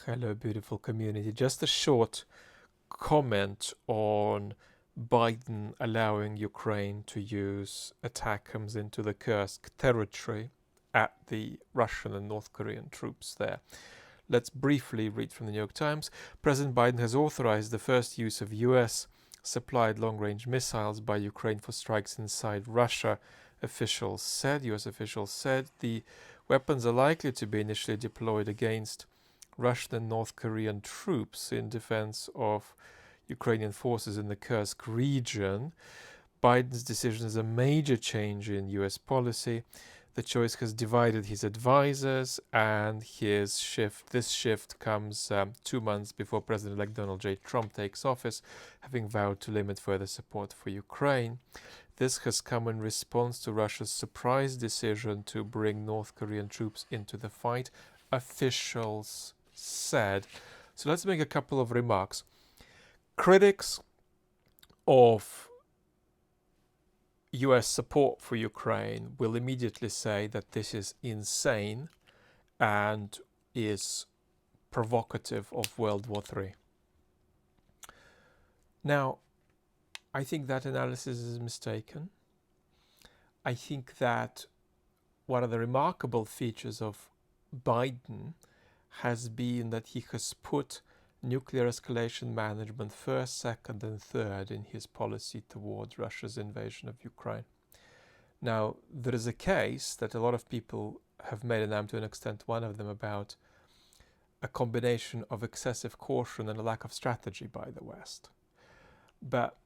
Hello, beautiful community. Just a short comment on Biden allowing Ukraine to use ATACMS into the Kursk territory at the Russian and North Korean troops there. Let's briefly read from the New York Times. President Biden has authorized the first use of US supplied long range missiles by Ukraine for strikes inside Russia. US officials said the weapons are likely to be initially deployed against Russian and North Korean troops in defense of Ukrainian forces in the Kursk region. Biden's decision is a major change in US policy. The choice has divided his advisors, and this shift comes 2 months before President-elect Donald J. Trump takes office, having vowed to limit further support for Ukraine. This has come in response to Russia's surprise decision to bring North Korean troops into the fight, officials said. So let's make a couple of remarks. Critics of US support for Ukraine will immediately say that this is insane and is provocative of World War III. Now, I think that analysis is mistaken. I think that one of the remarkable features of Biden has been that he has put nuclear escalation management first, second, and third in his policy towards Russia's invasion of Ukraine. Now, there is a case that a lot of people have made, and I'm to an extent one of them, about a combination of excessive caution and a lack of strategy by the West. But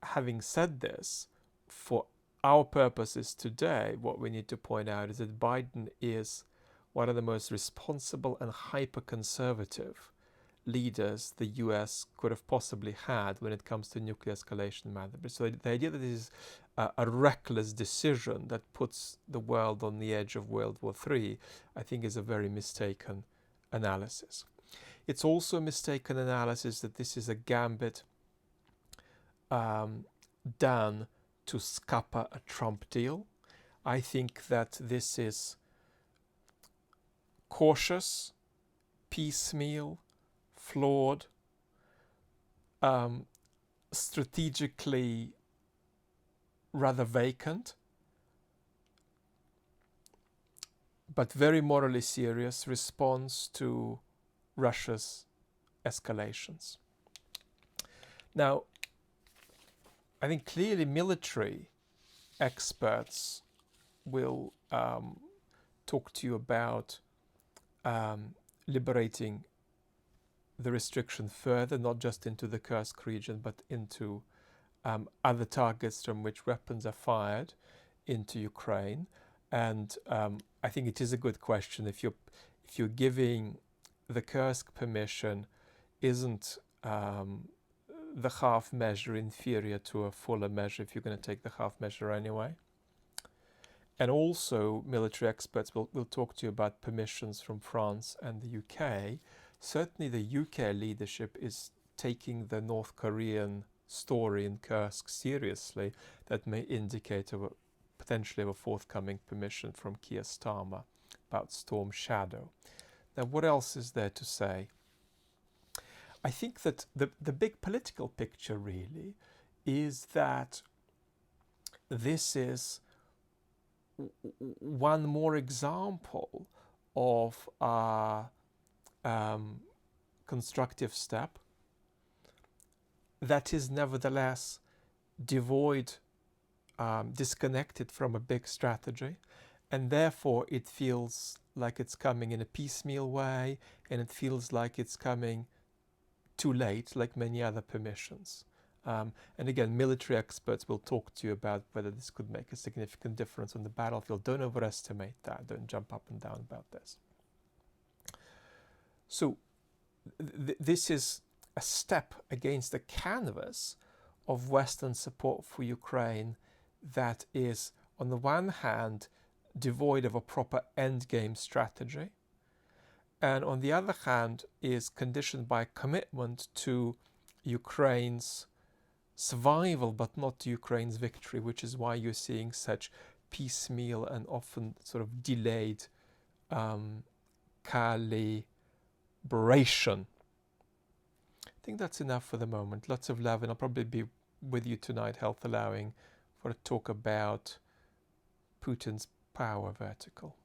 having said this, for our purposes today, what we need to point out is that Biden is one of the most responsible and hyper-conservative leaders the US could have possibly had when it comes to nuclear escalation management. So the idea that this is a reckless decision that puts the world on the edge of World War III, I think is a very mistaken analysis. It's also a mistaken analysis that this is a gambit done to scupper a Trump deal. I think that this is cautious, piecemeal, flawed, strategically rather vacant, but very morally serious response to Russia's escalations. Now, I think clearly military experts will talk to you about liberating the restriction further, not just into the Kursk region, but into other targets from which weapons are fired into Ukraine. And I think it is a good question. If you're giving the Kursk permission, isn't the half measure inferior to a fuller measure if you're going to take the half measure anyway? And also, military experts will talk to you about permissions from France and the UK. Certainly the UK leadership is taking the North Korean story in Kursk seriously. That may indicate potentially a forthcoming permission from Keir Starmer about Storm Shadow. Now, what else is there to say? I think that the big political picture really is that this is one more example of a constructive step that is nevertheless devoid, disconnected from a big strategy, and therefore it feels like it's coming in a piecemeal way, and it feels like it's coming too late, like many other permissions. And again, military experts will talk to you about whether this could make a significant difference on the battlefield. Don't overestimate that. Don't jump up and down about this. So this is a step against the canvas of Western support for Ukraine that is, on the one hand, devoid of a proper endgame strategy, and on the other hand is conditioned by commitment to Ukraine's survival, but not to Ukraine's victory, which is why you're seeing such piecemeal and often sort of delayed Kali celebration. I think that's enough for the moment. Lots of love, and I'll probably be with you tonight, health allowing, for a talk about Putin's power vertical.